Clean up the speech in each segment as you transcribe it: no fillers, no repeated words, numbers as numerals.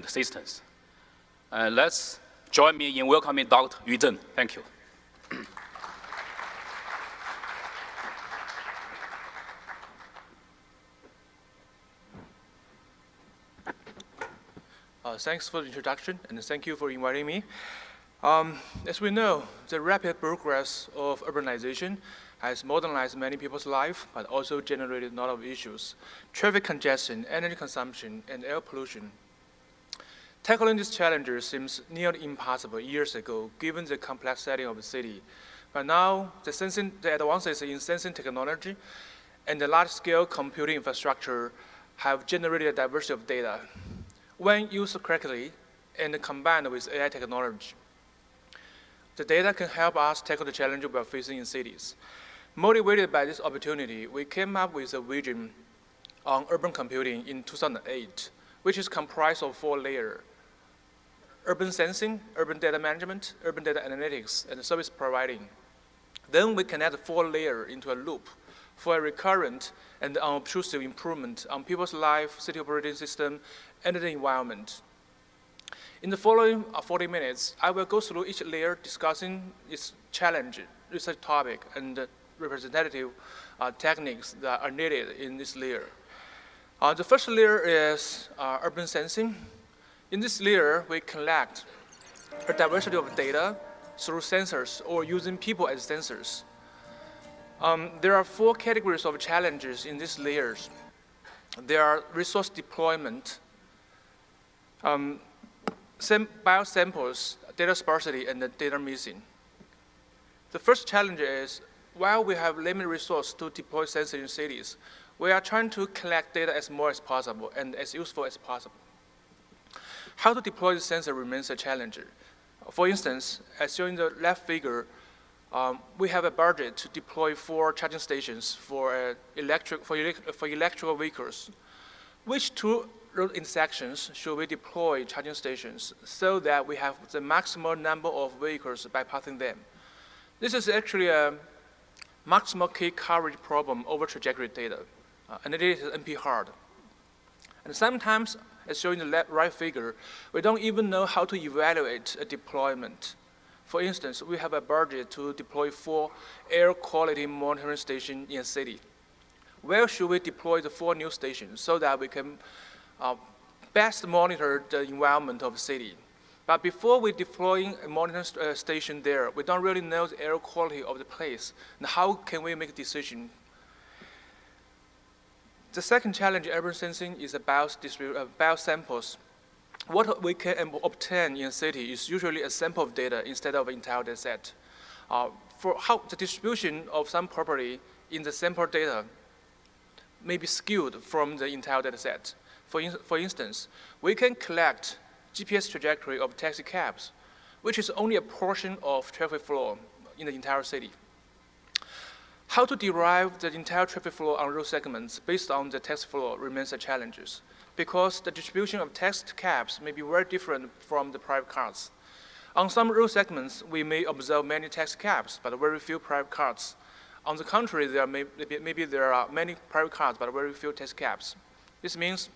management systems. Let's join me in welcoming Dr. Zheng. Thank you. Thanks for the introduction, and thank you for inviting me. As we know, the rapid progress of urbanization has modernized many people's life, but also generated a lot of issues: traffic congestion, energy consumption, and air pollution. Tackling these challenges seems nearly impossible years ago, given the complex setting of the city. But now, the advances in sensing technology and the large-scale computing infrastructure have generated a diversity of data. When used correctly and combined with AI technology, the data can help us tackle the challenges we are facing in cities. Motivated by this opportunity, we came up with a vision on urban computing in 2008, which is comprised of 4 layers: urban sensing, urban data management, urban data analytics, and service providing. Then we connect the 4 layers into a loop for a recurrent and unobtrusive improvement on people's life, city operating system, and the environment. In the following 40 minutes, I will go through each layer, discussing its challenge, research topic, and representative techniques that are needed in this layer. The first layer is urban sensing. In this layer, we collect a diversity of data through sensors or using people as sensors. There are 4 categories of challenges in these layers. There are resource deployment, biosamples, data sparsity, and the data missing. The first challenge is, while we have limited resources to deploy sensors in cities, we are trying to collect data as more as possible and as useful as possible. How to deploy the sensor remains a challenge. For instance, as shown in the left figure, we have a budget to deploy 4 charging stations for electrical vehicles. Which 2 road intersections should we deploy charging stations so that we have the maximum number of vehicles bypassing them? This is actually a maximal key coverage problem over trajectory data, and it is NP hard. And sometimes, as shown in the right figure, we don't even know how to evaluate a deployment. For instance, we have a budget to deploy 4 air quality monitoring stations in a city. Where should we deploy the 4 new stations so that we can best monitor the environment of the city? But before we deploy a monitoring station there, we don't really know the air quality of the place. And how can we make a decision? The second challenge in urban sensing is about biosamples. What we can obtain in a city is usually a sample of data instead of an entire data set. For how the distribution of some property in the sample data may be skewed from the entire data set. For instance, we can collect GPS trajectory of taxi cabs, which is only a portion of traffic flow in the entire city. How to derive the entire traffic flow on road segments based on the taxi flow remains a challenge, because the distribution of taxi cabs may be very different from the private cars. On some road segments, we may observe many taxi cabs, but very few private cars. On the contrary, maybe there are many private cars, but very few taxi cabs. This means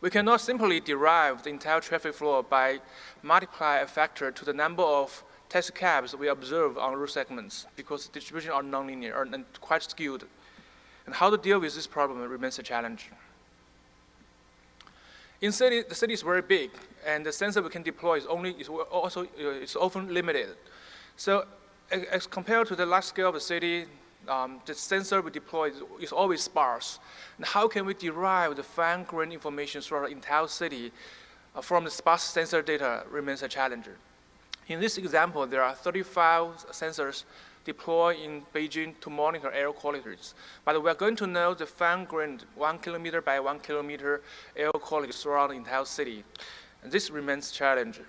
we cannot simply derive the entire traffic flow by multiplying a factor to the number of taxi cabs we observe on road segments, because the distribution are nonlinear and quite skewed. And how to deal with this problem remains a challenge. In city, the city is very big, and the sensor we can deploy is often limited. So, as compared to the large scale of the city, the sensor we deploy is always sparse. And how can we derive the fine-grained information throughout the entire city from the sparse sensor data remains a challenge. In this example, there are 35 sensors deployed in Beijing to monitor air qualities. But we're going to know the fine-grained 1 kilometer by 1 kilometer air quality throughout the entire city. And this remains a challenge.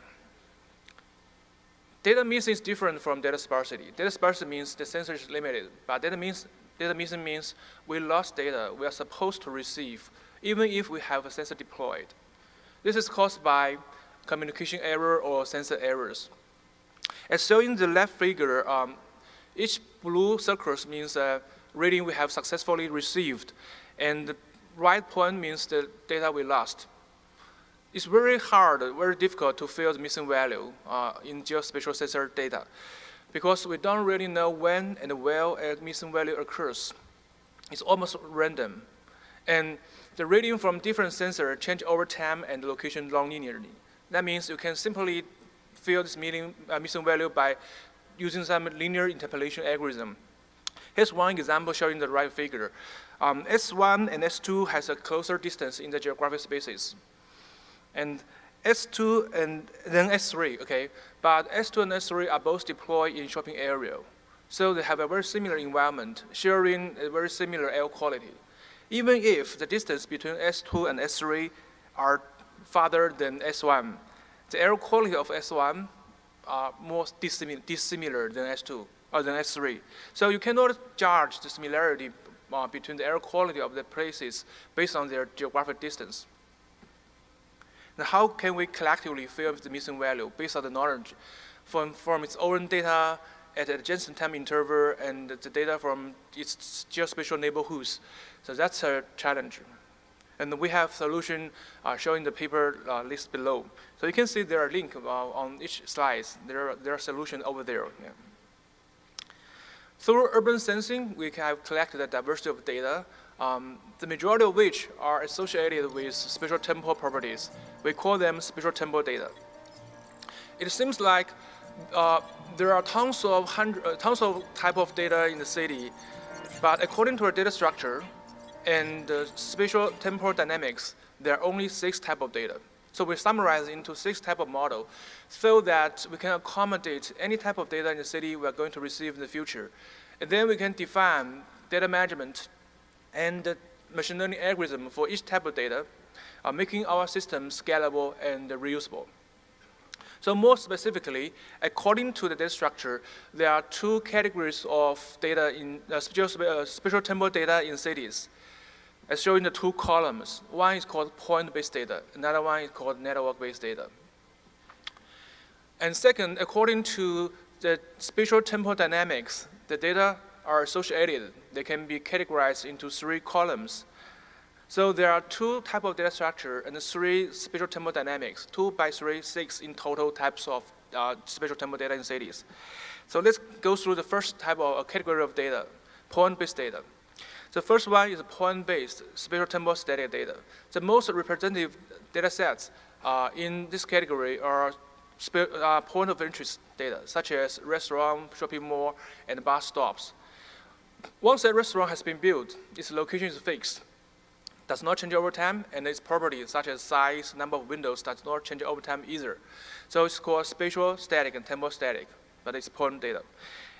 Data missing is different from data sparsity. Data sparsity means the sensor is limited, but data missing means we lost data we are supposed to receive, even if we have a sensor deployed. This is caused by communication error or sensor errors. As shown in the left figure, each blue circles means a reading we have successfully received, and the right point means the data we lost. it's very hard, very difficult to fill the missing value in geospatial sensor data because we don't really know when and where a missing value occurs. It's almost random. And the reading from different sensors change over time and location non-linearly. That means you can simply fill this missing value by using some linear interpolation algorithm. Here's one example showing the right figure. S1 and S2 has a closer distance in the geographic spaces. And S2 and then S3, okay? But S2 and S3 are both deployed in shopping area. So they have a very similar environment, sharing a very similar air quality. Even if the distance between S2 and S3 are farther than S1, the air quality of S1 are more dissimilar than S2 or than S3. So you cannot judge the similarity between the air quality of the places based on their geographic distance. Now, how can we collectively fill the missing value based on the knowledge from its own data at an adjacent time interval and the data from its geospatial neighborhoods? So that's a challenge. And we have solution showing the paper list below. So you can see there are links on each slide. There are solutions over there. Yeah. Through urban sensing, we have collected a diversity of data, the majority of which are associated with spatial-temporal properties. We call them spatial-temporal data. It seems like there are tons of type of data in the city, but according to our data structure and spatial temporal dynamics, there are only 6 types of data. So we summarize into 6 types of model so that we can accommodate any type of data in the city we are going to receive in the future. And then we can define data management and machine learning algorithm for each type of data, making our system scalable and reusable. So more specifically, according to the data structure, there are 2 categories of data in spatial temporal data in cities, as shown in the 2 columns. One is called point-based data. Another one is called network-based data. And second, according to the spatial temporal dynamics, the data are associated. They can be categorized into 3 columns. So there are 2 types of data structure and 3 spatial temporal dynamics, 2 by 3, 6 in total types of spatial temporal data in cities. So let's go through the first type of category of data, point-based data. The first one is point-based spatial temporal static data. The most representative data sets in this category are point of interest data, such as restaurant, shopping mall, and bus stops. Once a restaurant has been built, its location is fixed, does not change over time, and its properties such as size, number of windows does not change over time either. So it's called spatial static and temporal static, but it's point data.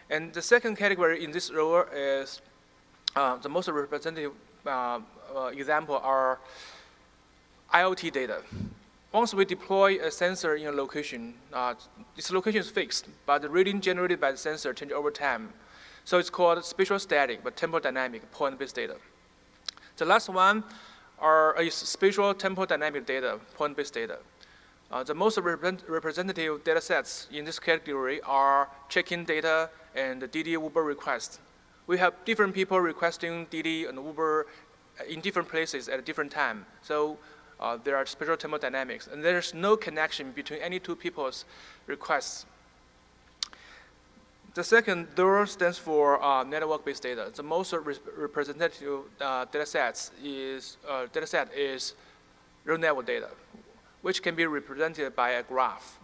And the second category in this row is the most representative example are IoT data. Once we deploy a sensor in a location, its location is fixed, but the reading generated by the sensor changes over time. So it's called spatial static, but temporal dynamic, point-based data. The last one is spatial temporal dynamic data, point-based data. The most representative data sets in this category are check-in data and the Didi Uber request. We have different people requesting Didi and Uber in different places at a different time. So there are spatial temporal dynamics, and there's no connection between any 2 people's requests. The second DOR stands for network-based data. The most representative data set is road network data, which can be represented by a graph.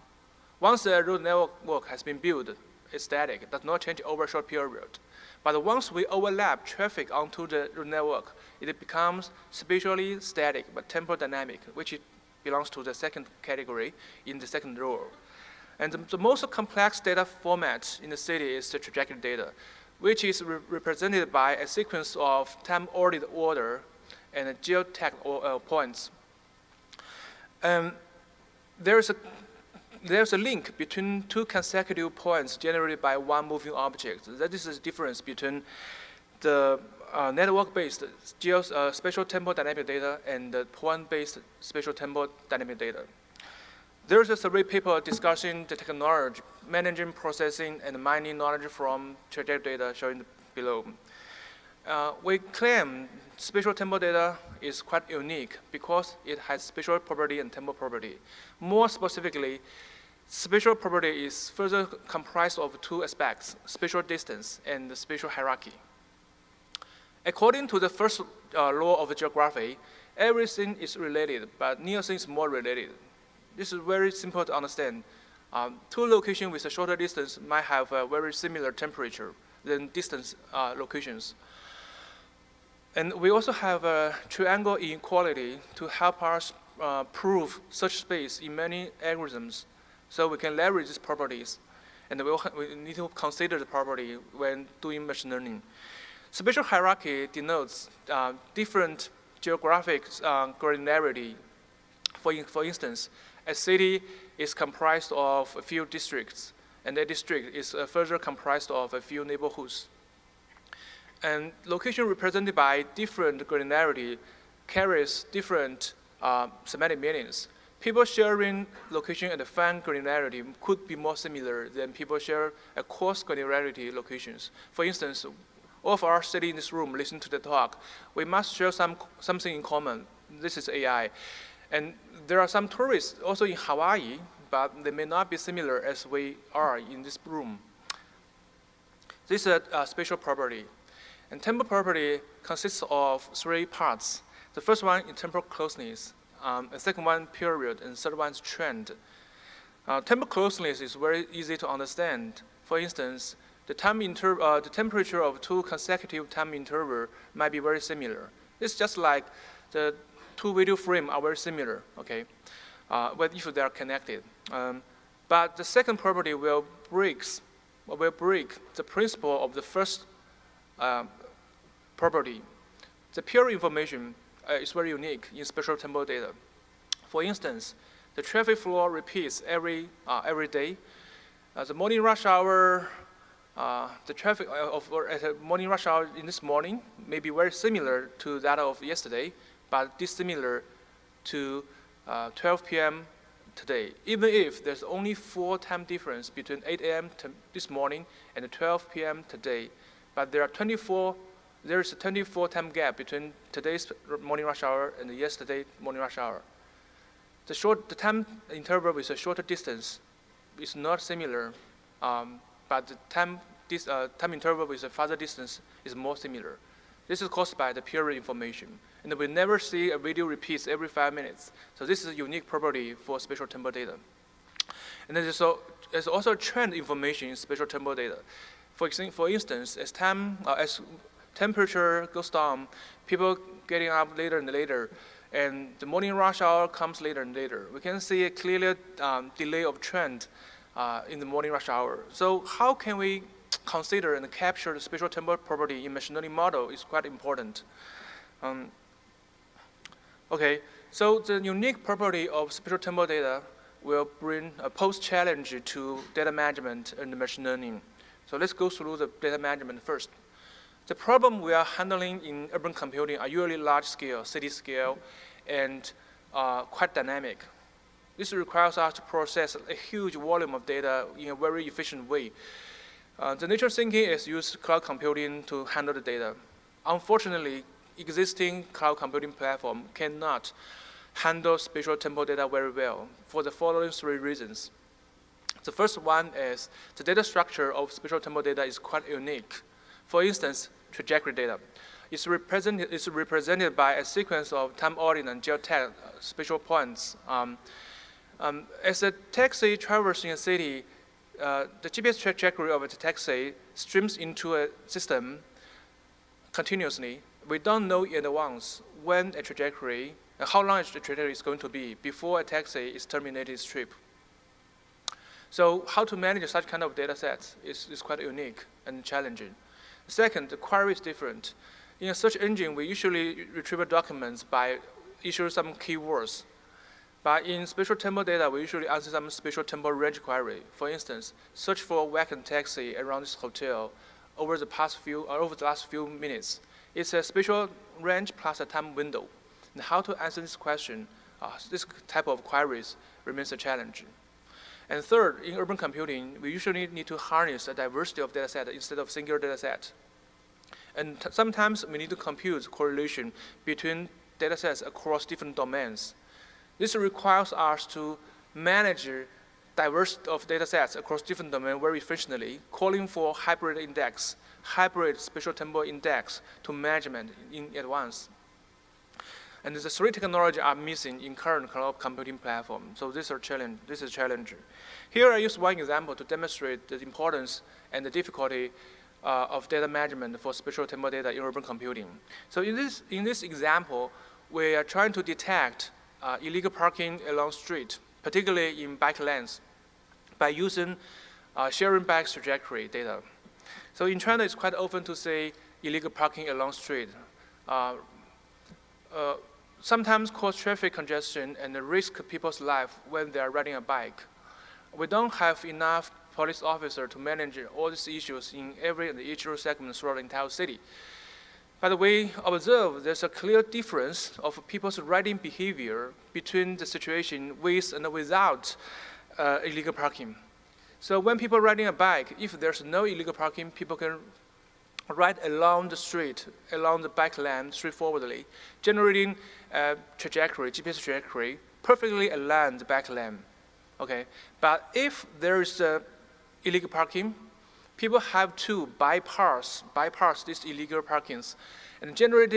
Once a road network has been built, it's static. It does not change over a short period. But once we overlap traffic onto the road network, it becomes spatially static but temporal dynamic, which belongs to the second category in the second row. And the most complex data format in the city is the trajectory data, which is represented by a sequence of time-ordered order and geotag points. There's a link between 2 consecutive points generated by one moving object. That is the difference between the network-based spatial temporal dynamic data and the point-based spatial temporal dynamic data. There's a survey paper discussing the technology, managing, processing, and mining knowledge from trajectory data shown below. We claim spatial temporal data is quite unique because it has spatial property and temporal property. More specifically, spatial property is further comprised of two aspects, spatial distance and the spatial hierarchy. According to the first law of geography, everything is related, but nothing is more related. This is very simple to understand. Two locations with a shorter distance might have a very similar temperature than distant locations. And we also have a triangle inequality to help us prove such space in many algorithms. So we can leverage these properties. And we need to consider the property when doing machine learning. Spatial hierarchy denotes different geographic granularity. For instance, a city is comprised of a few districts, and a district is further comprised of a few neighborhoods. And location represented by different granularity carries different semantic meanings. People sharing location at a fine granularity could be more similar than people share at coarse granularity locations. For instance, all of us sitting in this room listening to the talk, we must share something in common. This is AI. And there are some tourists also in Hawaii, but they may not be similar as we are in this room. This is a spatial property. And temporal property consists of three parts. The first one is temporal closeness, the second one period, and the third one is trend. Temporal closeness is very easy to understand. For instance, the temperature of two consecutive time intervals might be very similar. It's just like the two video frames are very similar, okay, but if they are connected. But the second property will break the principle of the first property. The pure information is very unique in spatial temporal data. For instance, the traffic flow repeats every day. The morning rush hour, the traffic at a morning rush hour in this morning may be very similar to that of yesterday, but dissimilar to 12 p.m. today, even if there's only 4 time difference between 8 a.m. this morning and 12 p.m. today. But there is a 24 time gap between today's morning rush hour and yesterday's morning rush hour. The time interval with a shorter distance is not similar, but the time interval with a farther distance is more similar. This is caused by the period information. And we never see a video repeats every 5 minutes. So this is a unique property for spatial temporal data. And there's also trend information in spatial temporal data. For instance, as temperature goes down, people getting up later and later, and the morning rush hour comes later and later. We can see a clear delay of trend in the morning rush hour. So how can we consider and capture the spatial temporal property in machine learning model is quite important. Okay, so the unique property of spatial temporal data will bring a post-challenge to data management and machine learning. So let's go through the data management first. The problem we are handling in urban computing are usually large scale, city scale, and quite dynamic. This requires us to process a huge volume of data in a very efficient way. The natural thinking is use cloud computing to handle the data. Unfortunately, existing cloud computing platform cannot handle spatial temporal data very well for the following 3 reasons. The first one is the data structure of spatial temporal data is quite unique. For instance, trajectory data is represented by a sequence of time-ordinate geotag spatial points. As a taxi traversing a city, the GPS trajectory of a taxi streams into a system continuously. We don't know in advance when a trajectory, how long a trajectory is going to be before a taxi is terminated its trip. So how to manage such kind of data sets is quite unique and challenging. Second, the query is different. In a search engine, we usually retrieve documents by issuing some keywords. But in spatial temporal data, we usually answer some spatial temporal range query. For instance, search for a vacant taxi around this hotel over the last few minutes. It's a spatial range plus a time window. And how to answer this question, this type of queries remains a challenge. And third, in urban computing, we usually need to harness a diversity of data sets instead of singular data set. And sometimes we need to compute correlation between data sets across different domains. This requires us to manage diversity of data sets across different domains very efficiently, calling for hybrid index, hybrid spatial temporal index to management in advance. And the three technologies are missing in current cloud computing platform. So this is a challenge. Here I use one example to demonstrate the importance and the difficulty of data management for spatial temporal data in urban computing. So in this example, we are trying to detect illegal parking along street, particularly in bike lanes, by using sharing bikes trajectory data. So in China, it's quite often to say illegal parking along street. Sometimes cause traffic congestion and risk people's life when they are riding a bike. We don't have enough police officers to manage all these issues in every and each road segment throughout the entire city. But we observe there's a clear difference of people's riding behavior between the situation with and without illegal parking. So when people are riding a bike, if there's no illegal parking, people can ride along the street, along the bike lane straightforwardly, generating a trajectory, GPS trajectory, perfectly aligned the bike lane. Okay, but if there is illegal parking, people have to bypass these illegal parkings and generate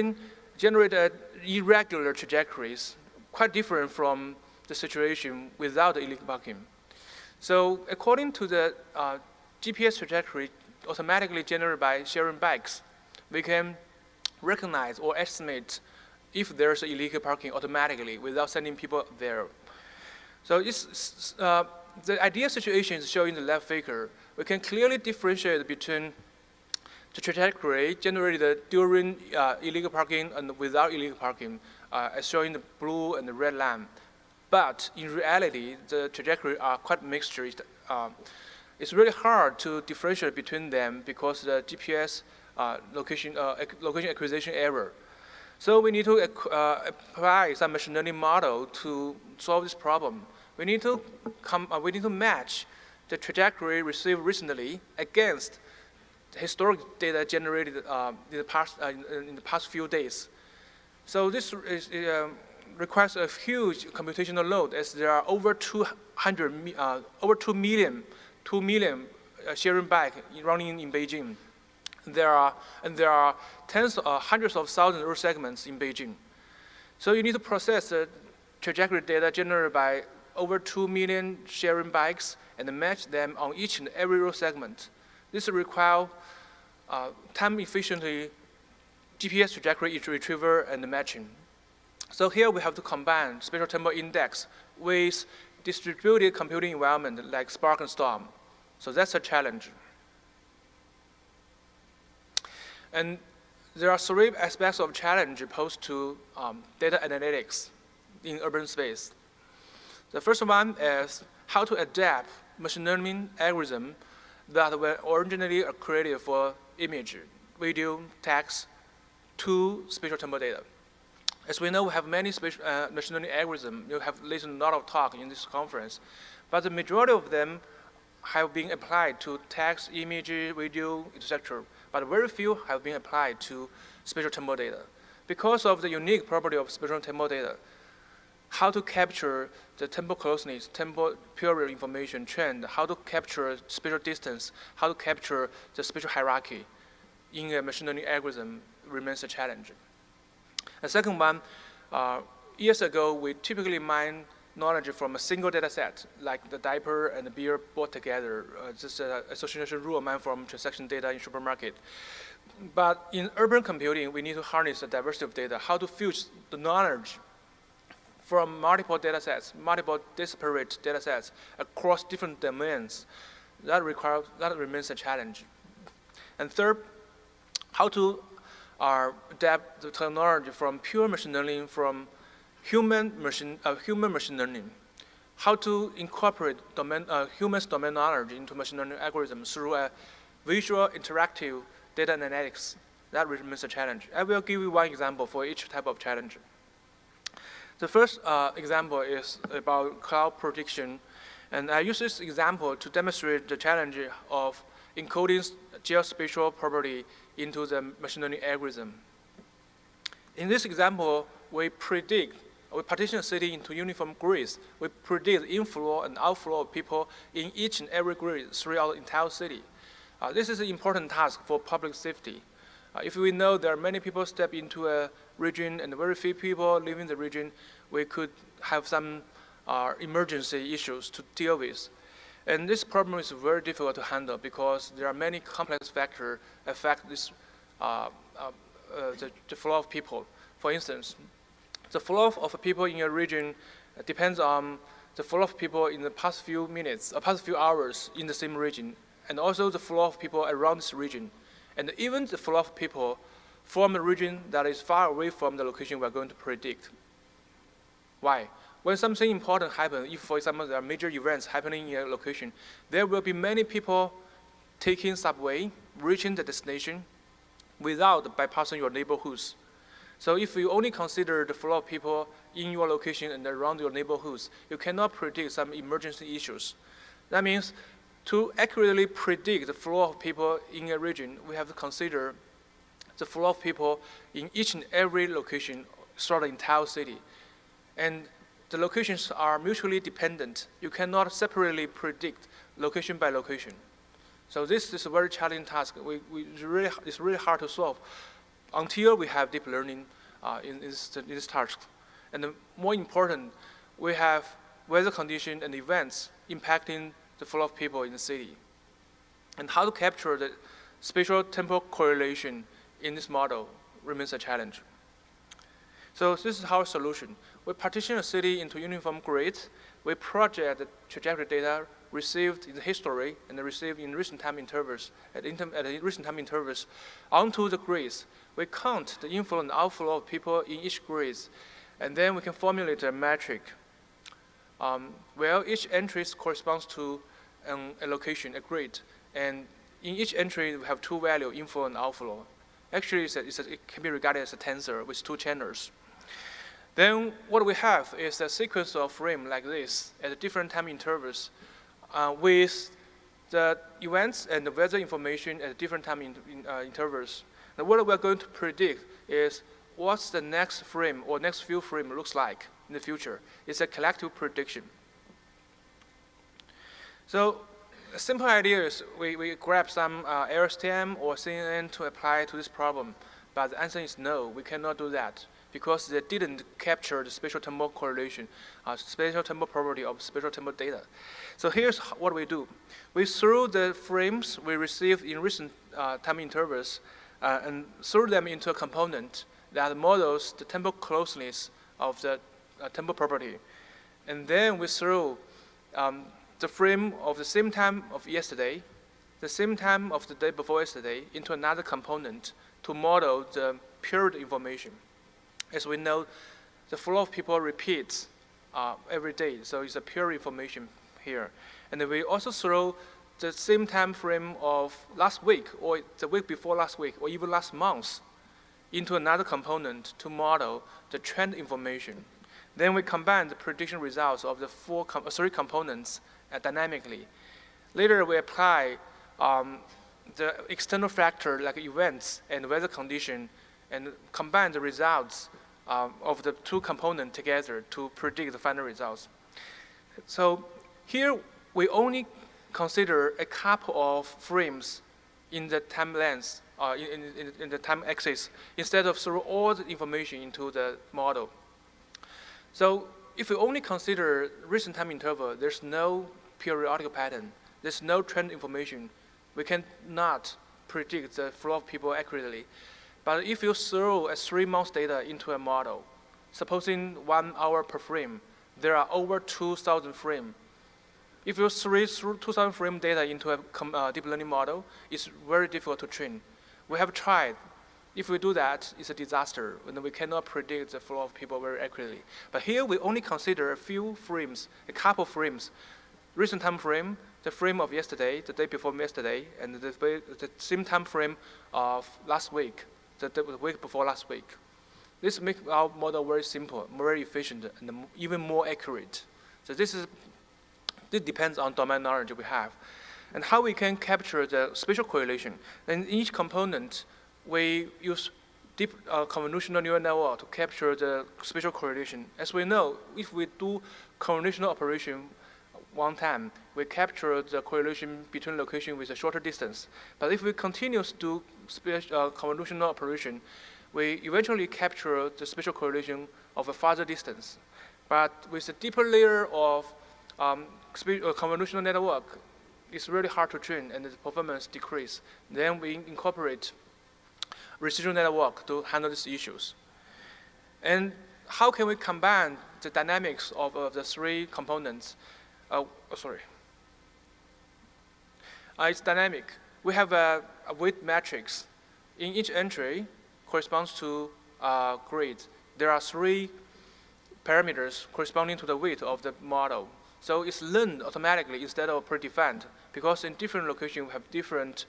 irregular trajectories, quite different from the situation without the illegal parking. So according to the GPS trajectory automatically generated by sharing bikes, we can recognize or estimate if there's illegal parking automatically without sending people there. So the ideal situation is shown in the left figure. We can clearly differentiate between the trajectory generated during illegal parking and without illegal parking, as shown in the blue and the red line. But in reality, the trajectory are quite mixed. It's really hard to differentiate between them because the GPS location acquisition error. So we need to apply some machine learning model to solve this problem. We need to match the trajectory received recently against historic data generated in the past few days. So this requires a huge computational load, as there are over 2 million sharing bike running in Beijing. There are hundreds of thousands of road segments in Beijing. So you need to process the trajectory data generated by over 2 million sharing bikes and match them on each and every road segment. This requires time-efficiently GPS trajectory retrieval and matching. So here we have to combine spatial temporal index with distributed computing environment like Spark and Storm. So that's a challenge. And there are three aspects of challenge posed to data analytics in urban space. The first one is how to adapt machine learning algorithms that were originally created for image, video, text to spatial temporal data. As we know, we have many machine learning algorithms. You have listened to a lot of talk in this conference, but the majority of them have been applied to text, image, video, etc. But very few have been applied to spatial temporal data. Because of the unique property of spatial temporal data, how to capture the temporal closeness, temporal period information trend, how to capture spatial distance, how to capture the spatial hierarchy in a machine learning algorithm remains a challenge. The second one, years ago, we typically mine knowledge from a single data set, like the diaper and the beer bought together. This is an association rule mined from transaction data in supermarket. But in urban computing, we need to harness the diversity of data, how to fuse the knowledge from multiple data sets, multiple disparate data sets across different domains. That remains a challenge. And third, how to adapt the technology from pure machine learning from human machine learning. How to incorporate humans' domain knowledge into machine learning algorithms through a visual interactive data analytics. That remains a challenge. I will give you one example for each type of challenge. The first example is about cloud prediction. And I use this example to demonstrate the challenge of encoding geospatial property into the machine learning algorithm. In this example, we partition a city into uniform grids. We predict inflow and outflow of people in each and every grid throughout the entire city. This is an important task for public safety. If we know there are many people step into a region and very few people leaving the region, we could have some emergency issues to deal with. And this problem is very difficult to handle because there are many complex factors affect this, the flow of people. For instance, the flow of people in a region depends on the flow of people in the past few minutes, past few hours in the same region, and also the flow of people around this region. And even the flow of people from a region that is far away from the location we are going to predict. Why? When something important happens, if, for example, there are major events happening in a location, there will be many people taking subway, reaching the destination without bypassing your neighborhoods. So if you only consider the flow of people in your location and around your neighborhoods, you cannot predict some emergency issues. That means to accurately predict the flow of people in a region, we have to consider the flow of people in each and every location throughout the entire city. And the locations are mutually dependent. You cannot separately predict location by location. So this is a very challenging task. It's really hard to solve until we have deep learning in this task. And more important, we have weather conditions and events impacting the flow of people in the city. And how to capture the spatial temporal correlation in this model remains a challenge. So this is our solution. We partition a city into uniform grids. We project the trajectory data received in the history and received in recent time intervals onto the grids. We count the inflow and outflow of people in each grid, and then we can formulate a metric. Where each entry corresponds to a location, a grid, and in each entry we have two values, inflow and outflow. Actually, it can be regarded as a tensor with two channels. Then what we have is a sequence of frames like this at different time intervals with the events and the weather information at different time intervals. And what we're going to predict is what's the next frame or next few frames looks like in the future. It's a collective prediction. So a simple idea is we grab some LSTM or CNN to apply to this problem, but the answer is no, we cannot do that because they didn't capture the spatial temporal correlation, spatial temporal property of spatial temporal data. So here's what we do. We throw the frames we received in recent time intervals and throw them into a component that models the temporal closeness of the temporal property. And then we throw the frame of the same time of yesterday, the same time of the day before yesterday into another component to model the period information. As we know, the flow of people repeats every day, so it's a pure information here. And then we also throw the same time frame of last week or the week before last week or even last month into another component to model the trend information. Then we combine the prediction results of the three components dynamically. Later, we apply the external factor like events and weather condition and combine the results of the two components together to predict the final results. So here, we only consider a couple of frames in the time length, in the time axis, instead of throw all the information into the model. So if we only consider recent time interval, there's no periodical pattern. There's no trend information. We cannot predict the flow of people accurately. But if you throw a 3-month data into a model, supposing 1 hour per frame, there are over 2,000 frames. If you throw 2,000 frame data into a deep learning model, it's very difficult to train. We have tried. If we do that, it's a disaster, and we cannot predict the flow of people very accurately. But here, we only consider a few frames, a couple frames, recent time frame, the frame of yesterday, the day before yesterday, and the same time frame of last week, the week before last week. This makes our model very simple, very efficient, and even more accurate. So this depends on domain knowledge we have. And how we can capture the spatial correlation. In each component, we use deep convolutional neural network to capture the spatial correlation. As we know, if we do convolutional operation one time, we capture the correlation between location with a shorter distance. But if we continue to do convolutional operation, we eventually capture the spatial correlation of a farther distance. But with a deeper layer of convolutional network, it's really hard to train and the performance decrease. Then we incorporate residual network to handle these issues. And how can we combine the dynamics of the three components? It's dynamic. We have a weight matrix. In each entry corresponds to a grade. There are three parameters corresponding to the weight of the model. So it's learned automatically instead of predefined, because in different locations we have different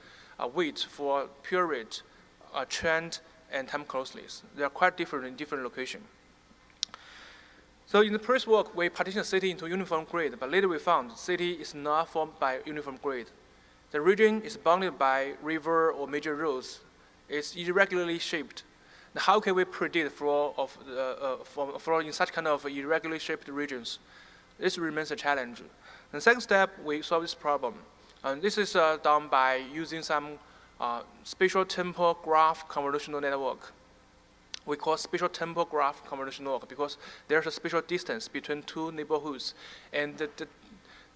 weights for period, trend, and time closeness. They are quite different in different locations. So in the first work, we partitioned city into uniform grid, but later we found city is not formed by uniform grid. The region is bounded by river or major roads. It's irregularly shaped. Now, how can we predict flow of flow in such kind of irregularly shaped regions? This remains a challenge. The second step, we solve this problem. And this is done by using some spatial-temporal graph convolutional network. We call spatial-temporal graph convolutional network because there's a spatial distance between two neighborhoods, and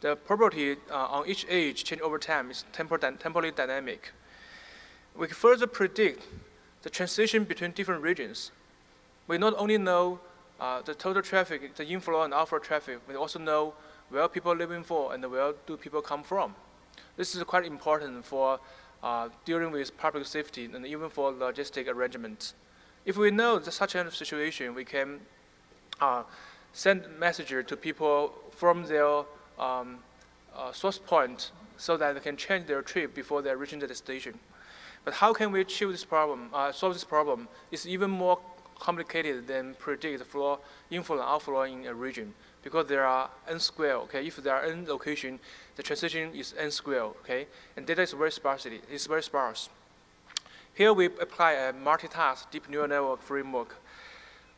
the property on each edge change over time is temporally dynamic. We can further predict the transition between different regions. We not only know the total traffic, the inflow and outflow traffic, we also know where people are living for and where do people come from. This is quite important for dealing with public safety and even for logistic arrangements. If we know such a situation, we can send messages to people from their source point so that they can change their trip before they're reaching the destination. But how can we achieve this problem, solve this problem? It's even more complicated than predict the flow, inflow and outflow in a region, because there are n square, okay? If there are n location, the transition is n square, okay? And data is very sparse. Here we apply a multitask deep neural network framework.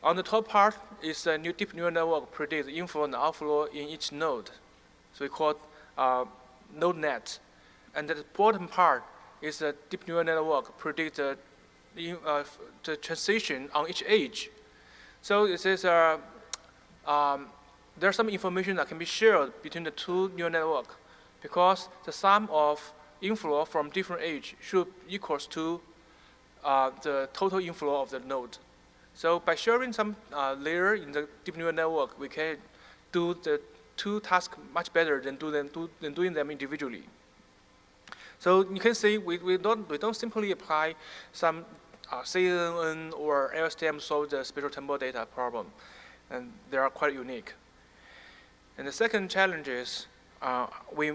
On the top part is a new deep neural network predicts the inflow and outflow in each node. So we call it node net. And the bottom part is a deep neural network predicts the transition on each edge. So it says there's some information that can be shared between the two neural networks because the sum of inflow from different edge should equals to the total inflow of the node. So by sharing some layer in the deep neural network, we can do the two tasks much better than doing them individually. So you can see we don't simply apply some CNN or LSTM to solve the spatial-temporal data problem, and they are quite unique. And the second challenge is we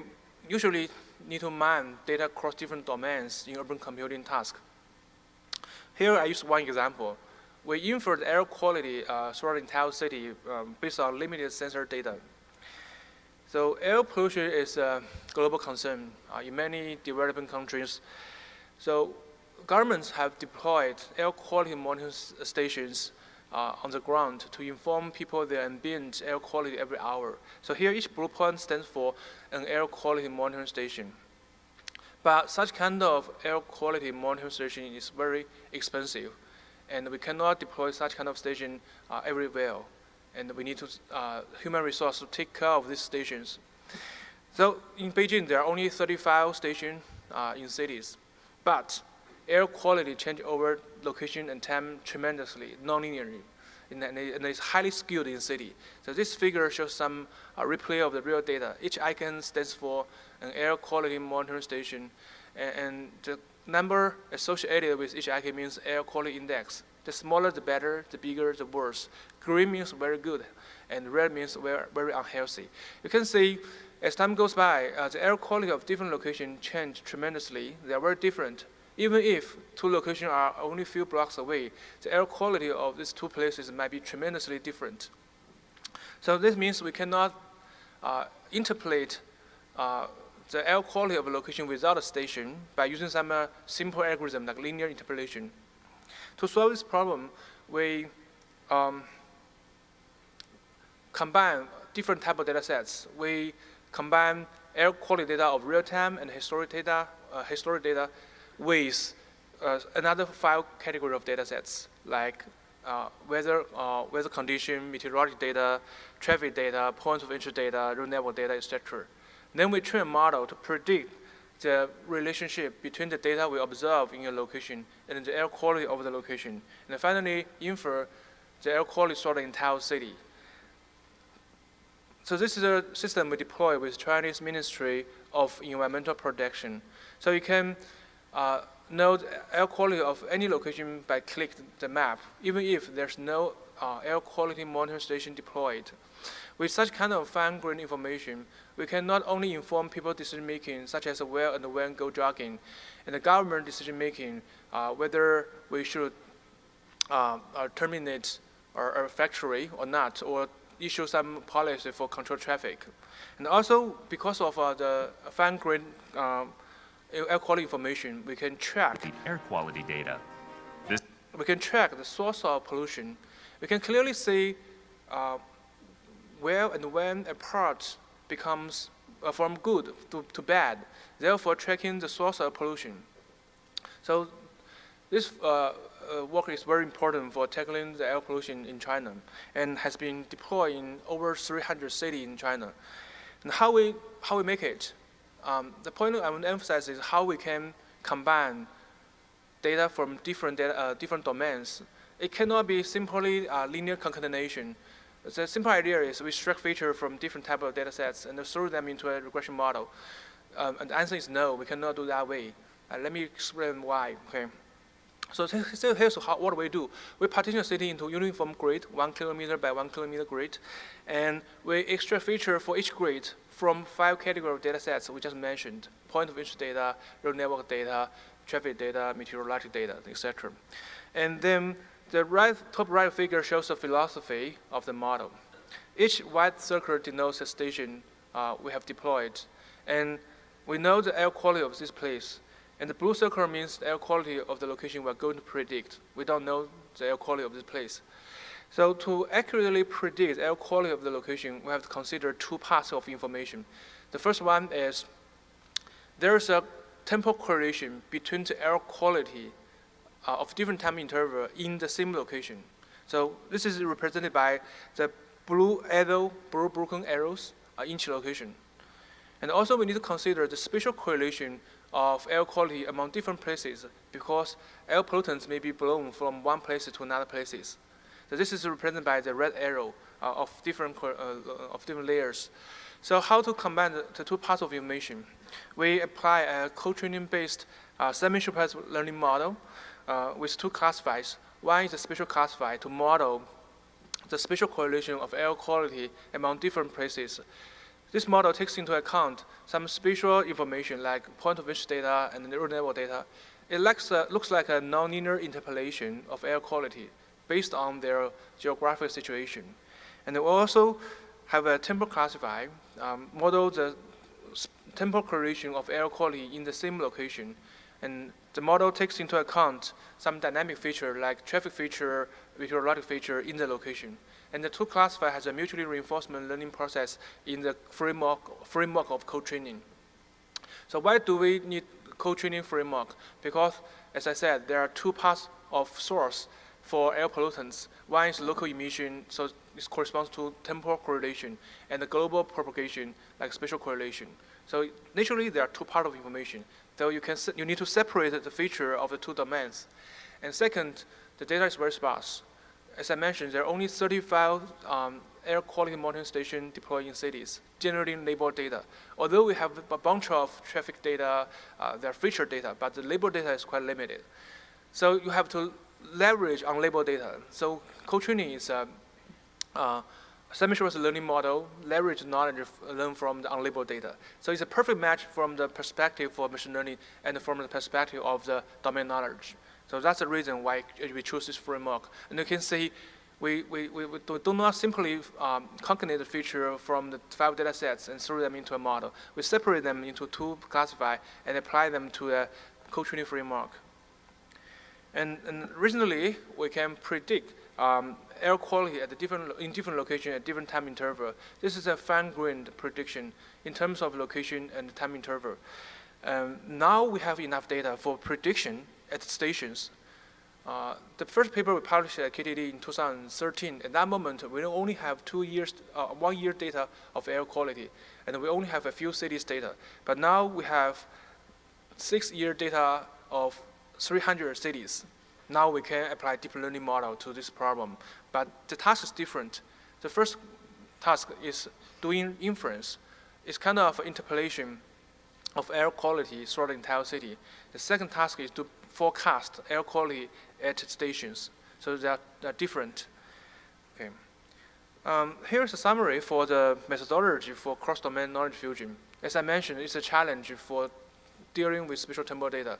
usually need to mine data across different domains in urban computing tasks. Here I use one example. We inferred air quality throughout the entire city based on limited sensor data. So air pollution is a global concern in many developing countries. So governments have deployed air quality monitoring stations on the ground to inform people their ambient air quality every hour. So here each blue point stands for an air quality monitoring station. But such kind of air quality monitoring station is very expensive, and we cannot deploy such kind of station everywhere. And we need to human resource to take care of these stations. So in Beijing, there are only 35 stations in cities, but air quality change over location and time tremendously, non-linearly, and it's highly skewed in city. So this figure shows some replay of the real data. Each icon stands for an air quality monitoring station, and the number associated with each icon means air quality index. The smaller the better, the bigger the worse. Green means very good, and red means very unhealthy. You can see as time goes by, the air quality of different locations change tremendously. They are very different. Even if two locations are only a few blocks away, the air quality of these two places might be tremendously different. So this means we cannot interpolate the air quality of a location without a station by using some simple algorithm like linear interpolation. To solve this problem, we combine different type of data sets. We combine air quality data of real time and historic data with another 5 category of data sets like weather condition, meteorologic data, traffic data, point of interest data, road network data, etc. Then we train a model to predict the relationship between the data we observe in a location and the air quality of the location. And finally, infer the air quality for the entire city. So this is a system we deploy with Chinese Ministry of Environmental Protection. So you can know the air quality of any location by clicking the map, even if there's no air quality monitoring station deployed. With such kind of fine-grained information, we can not only inform people decision-making, such as where and when go jogging, and the government decision-making, whether we should terminate our factory or not, or issue some policy for control traffic. And also, because of the fine-grained air quality information, we can track air quality data. We can track the source of pollution. We can clearly see where and when a part becomes from good to bad, therefore tracking the source of pollution. So this work is very important for tackling the air pollution in China and has been deployed in over 300 cities in China. And how we make it? The point I want to emphasize is how we can combine data from different domains. It cannot be simply linear concatenation. The simple idea is we extract features from different type of data sets and throw them into a regression model. And the answer is no, we cannot do that way. Let me explain why. Okay. So here's what we do. We partition a city into uniform grid, 1 kilometer by 1 kilometer grid, and we extract feature for each grid from 5 categories of data sets we just mentioned: point of interest data, road network data, traffic data, meteorologic data, etc. And then the top right figure shows the philosophy of the model. Each white circle denotes a station we have deployed, and we know the air quality of this place. And the blue circle means the air quality of the location we're going to predict. We don't know the air quality of this place. So to accurately predict the air quality of the location, we have to consider 2 parts of information. The first one is there's a temporal correlation between the air quality of different time interval in the same location. So this is represented by the blue broken arrows in each location. And also we need to consider the spatial correlation of air quality among different places because air pollutants may be blown from one place to another places. So this is represented by the red arrow of different layers. So how to combine the 2 parts of information? We apply a co-training based semi-supervised learning model with 2 classifiers. One is a spatial classifier to model the spatial correlation of air quality among different places. This model takes into account some spatial information like point of interest data and road network data. It looks like a nonlinear interpolation of air quality based on their geographic situation. And we also have a temporal classifier, model the temporal correlation of air quality in the same location. And the model takes into account some dynamic feature like traffic feature, meteorologic feature in the location. And the 2 classifier has a mutually reinforcement learning process in the framework of co-training. So why do we need co-training framework? Because, as I said, there are 2 parts of source for air pollutants. One is local emission, so this corresponds to temporal correlation, and the global propagation, like spatial correlation. So naturally, there are 2 parts of information. So you need to separate the feature of the 2 domains. And second, the data is very sparse. As I mentioned, there are only 35 air quality monitoring stations deployed in cities, generating labeled data. Although we have a bunch of traffic data, there are feature data, but the labeled data is quite limited. So you have to leverage unlabeled data. So co-training is a semi-supervised learning model, leverage knowledge learned from the unlabeled data. So it's a perfect match from the perspective for machine learning and from the perspective of the domain knowledge. So that's the reason why we choose this framework. And you can see we do not simply concatenate the feature from the 5 data sets and throw them into a model. We separate them into 2 classifiers and apply them to a co-training framework. And recently, we can predict air quality at in different locations at different time interval. This is a fine-grained prediction in terms of location and time interval. Now we have enough data for prediction at stations. The first paper we published at KTD in 2013, at that moment, we only have 1 year data of air quality, and we only have a few cities data. But now we have 6-year data of 300 cities. Now we can apply deep learning model to this problem. But the task is different. The first task is doing inference. It's kind of interpolation of air quality throughout the entire city. The second task is to forecast air quality at stations. So they're different. Okay. Here's a summary for the methodology for cross-domain knowledge fusion. As I mentioned, it's a challenge for dealing with spatial temporal data.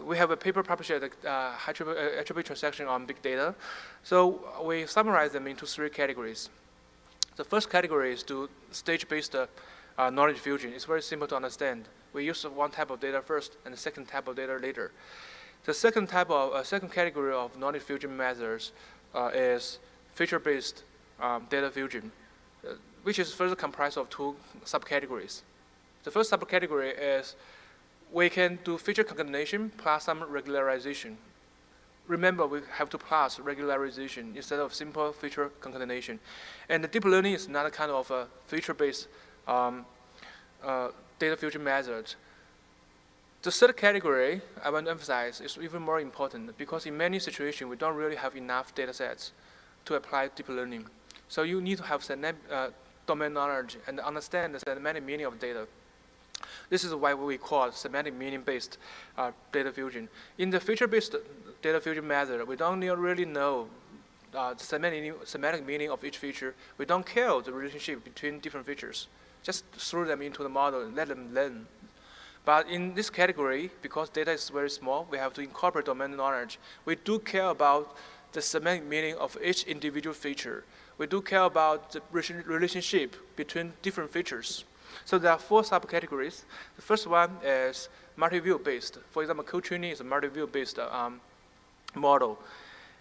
We have a paper published at the AAAi transaction on big data. So we summarize them into 3 categories. The first category is to stage-based knowledge fusion. It's very simple to understand. We use one type of data first and the second type of data later. The second category of knowledge fusion methods is feature-based data fusion, which is further comprised of 2 subcategories. The first subcategory is we can do feature concatenation plus some regularization. Remember, we have to plus regularization instead of simple feature concatenation. And the deep learning is another kind of a feature-based data fusion method. The third category I want to emphasize is even more important because in many situations, we don't really have enough data sets to apply deep learning. So you need to have domain knowledge and understand the semantic meaning of data. This is why we call it semantic meaning-based data fusion. In the feature-based data fusion method, we don't really know the semantic meaning of each feature. We don't care the relationship between different features. Just throw them into the model and let them learn. But in this category, because data is very small, we have to incorporate domain knowledge. We do care about the semantic meaning of each individual feature. We do care about the relationship between different features. So there are 4 subcategories. The first one is multi-view based. For example, co-training is a multi-view based model.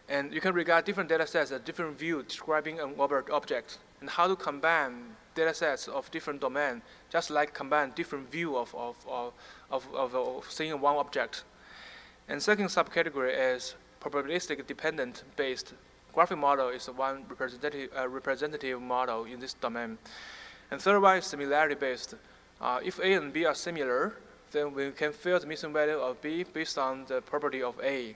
And you can regard different data sets as different views describing an object, and how to combine data sets of different domains, just like combine different view of seeing one object. And second subcategory is probabilistic dependent based. Graphic model is one representative model in this domain. And third one is similarity based. If A and B are similar, then we can filter the missing value of B based on the property of A.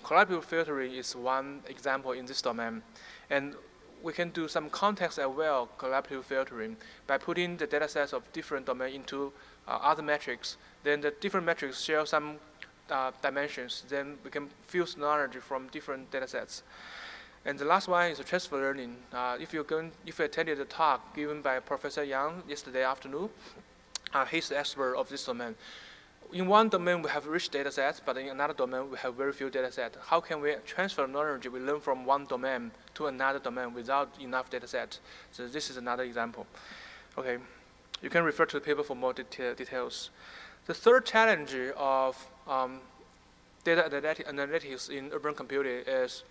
Collaborative filtering is one example in this domain. And we can do some context-aware collaborative filtering by putting the data sets of different domains into other metrics. Then the different metrics share some dimensions. Then we can fuse knowledge from different data sets. And the last one is transfer learning. If you attended the talk given by Professor Yang yesterday afternoon, he's the expert of this domain. In one domain, we have rich data sets, but in another domain, we have very few data sets. How can we transfer knowledge we learn from one domain to another domain without enough data sets? So this is another example. Okay, you can refer to the paper for more details. The third challenge of data analytics in urban computing is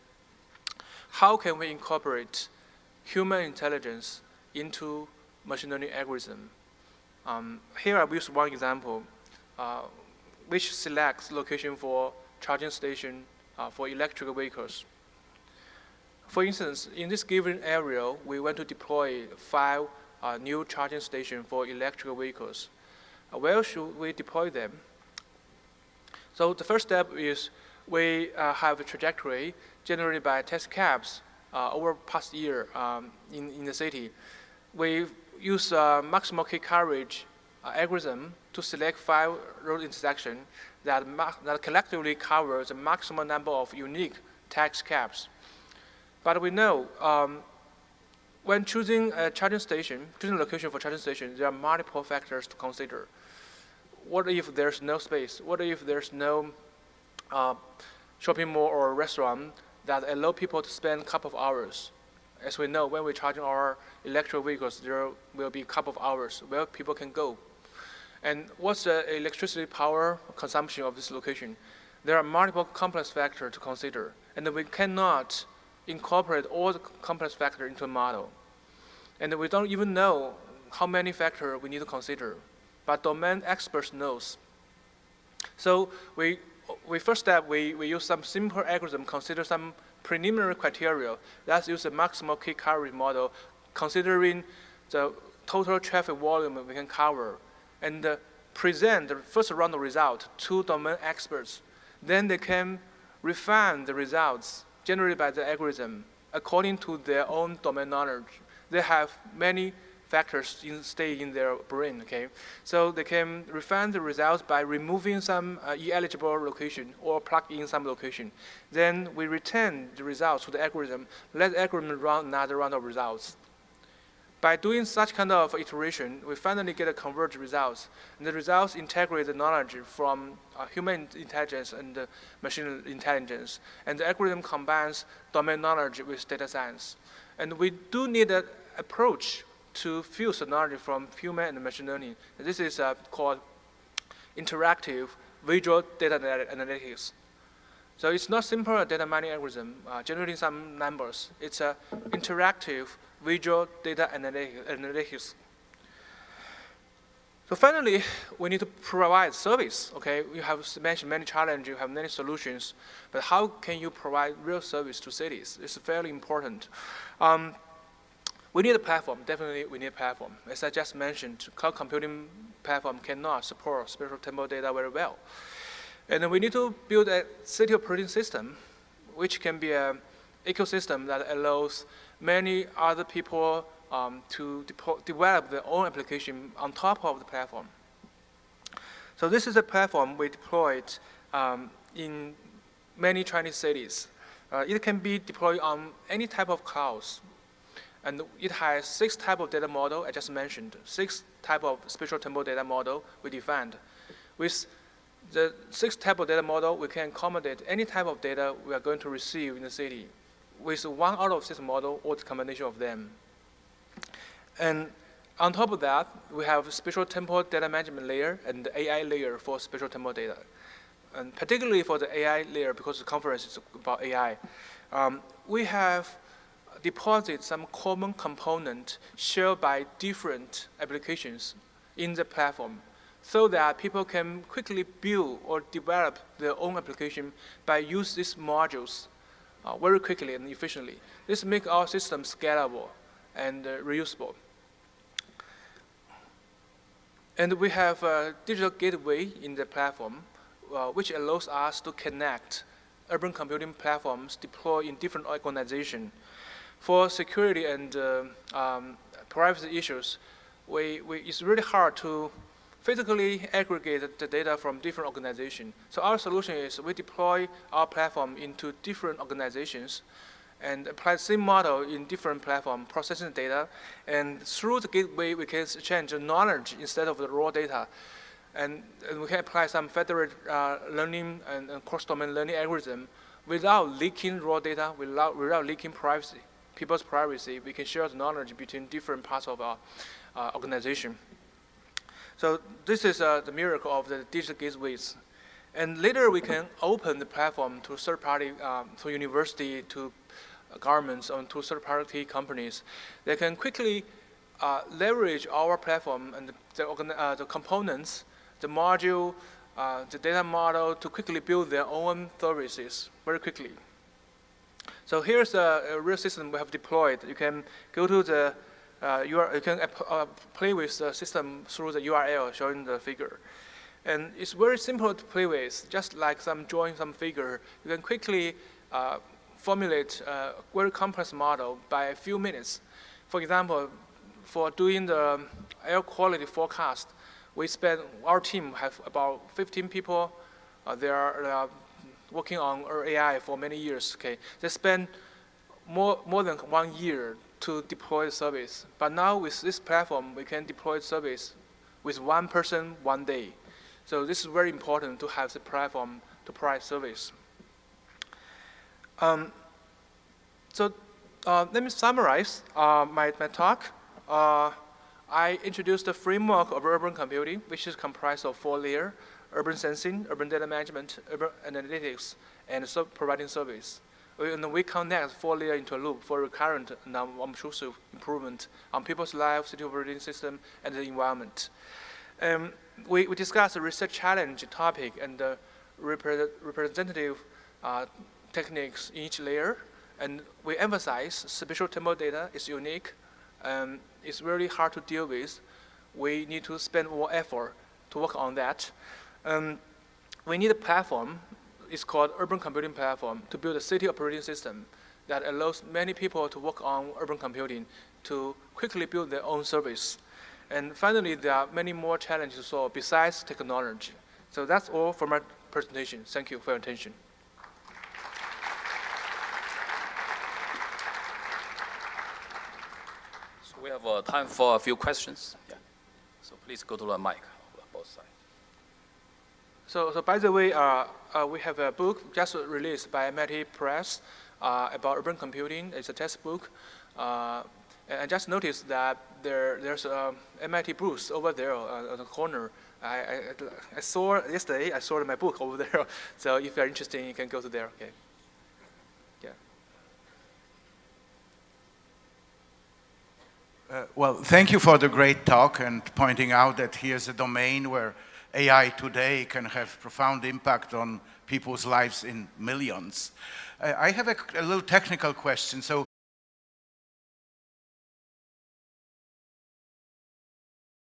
how can we incorporate human intelligence into machine learning algorithm? Here I will use one example, which selects location for charging station for electric vehicles. For instance, in this given area, we want to deploy 5 new charging stations for electric vehicles. Where should we deploy them? So the first step is we have a trajectory generated by test cabs over past year in the city. We use maximal K coverage algorithm to select 5 road intersections that collectively cover the maximum number of unique taxi cabs. But we know when choosing a charging station, choosing a location for charging station, there are multiple factors to consider. What if there's no space? What if there's no shopping mall or restaurant that allow people to spend a couple of hours? As we know, when we're charging our electric vehicles, there will be a couple of hours where people can go. And what's the electricity power consumption of this location? there are multiple complex factors to consider, and we cannot incorporate all the complex factors into a model. And we don't even know how many factors we need to consider, but domain experts knows. So first step, we use some simple algorithm, consider some preliminary criteria. Let's use the maximal key coverage model, considering the total traffic volume we can cover, and present the first round of result to domain experts. Then they can refine the results generated by the algorithm according to their own domain knowledge. They have many factors stay in their brain, okay? So they can refine the results by removing some ineligible location or plug in some location. Then we return the results to the algorithm, let the algorithm run another round of results. By doing such kind of iteration, we finally get a converged results. And the results integrate the knowledge from human intelligence and machine intelligence. And the algorithm combines domain knowledge with data science. And we do need an approach to fuse the knowledge from human and machine learning. And this is called interactive visual data analytics. So it's not simple data mining algorithm, generating some numbers. It's an interactive visual data analytics. So finally, we need to provide service, okay? You have mentioned many challenges, you have many solutions, but how can you provide real service to cities? It's fairly important. We need a platform, definitely we need a platform. As I just mentioned, cloud computing platform cannot support spatial-temporal data very well. And then we need to build a city operating system, which can be an ecosystem that allows many other people to develop their own application on top of the platform. So this is a platform we deployed in many Chinese cities. It can be deployed on any type of clouds. And it has 6 types of data model I just mentioned, 6 types of spatial temporal data model we defined. With the 6 type of data model, we can accommodate any type of data we are going to receive in the city with 1 out of 6 model or the combination of them. And on top of that, we have spatial temporal data management layer and the AI layer for spatial temporal data. And particularly for the AI layer, because the conference is about AI, we have deposited some common component shared by different applications in the platform so that people can quickly build or develop their own application by using these modules very quickly and efficiently. This makes our system scalable and reusable. And we have a digital gateway in the platform, which allows us to connect urban computing platforms deployed in different organizations. For security and privacy issues, it's really hard to physically aggregate the data from different organizations. So our solution is we deploy our platform into different organizations and apply the same model in different platforms, processing data. And through the gateway, we can exchange the knowledge instead of the raw data. And we can apply some federated learning and cross-domain learning algorithm without leaking raw data, without leaking privacy. People's privacy, we can share the knowledge between different parts of our organization. So this is the miracle of the digital gateways. And later we can open the platform to third party, to university, to governments, and to third party companies. They can quickly leverage our platform and the components, the module, the data model to quickly build their own services very quickly. So here's a real system we have deployed. You can go to the you can play with the system through the URL showing the figure. And it's very simple to play with, just like drawing some figure. You can quickly formulate a very complex model by a few minutes. For example, for doing the air quality forecast, our team have about 15 people. They are working on AI for many years. Okay, they spend more than 1 year to deploy the service. But now with this platform, we can deploy the service with 1 person, 1 day. So this is very important to have the platform to provide service. So let me summarize my talk. I introduced the framework of urban computing, which is comprised of 4 layers: urban sensing, urban data management, urban analytics, and providing service. We connect 4 layers into a loop for recurrent and non-obtrusive improvement on people's lives, city operating system, and the environment. We discussed the research challenge topic and the representative techniques in each layer, and we emphasize spatial-temporal data is unique. It's really hard to deal with. We need to spend more effort to work on that. We need a platform. It's called Urban Computing Platform to build a city operating system that allows many people to work on urban computing to quickly build their own service. And finally, there are many more challenges to solve besides technology. So that's all for my presentation. Thank you for your attention. So we have time for a few questions. Yeah. So please go to the mic, both sides. So by the way, we have a book just released by MIT Press about urban computing. It's a textbook. And I just noticed that there's a MIT booth over there on the corner. I saw yesterday, I saw my book over there. So if you're interested, you can go to there. Okay. Yeah. Well, thank you for the great talk and pointing out that here's a domain where AI today can have profound impact on people's lives in millions. I have a little technical question. So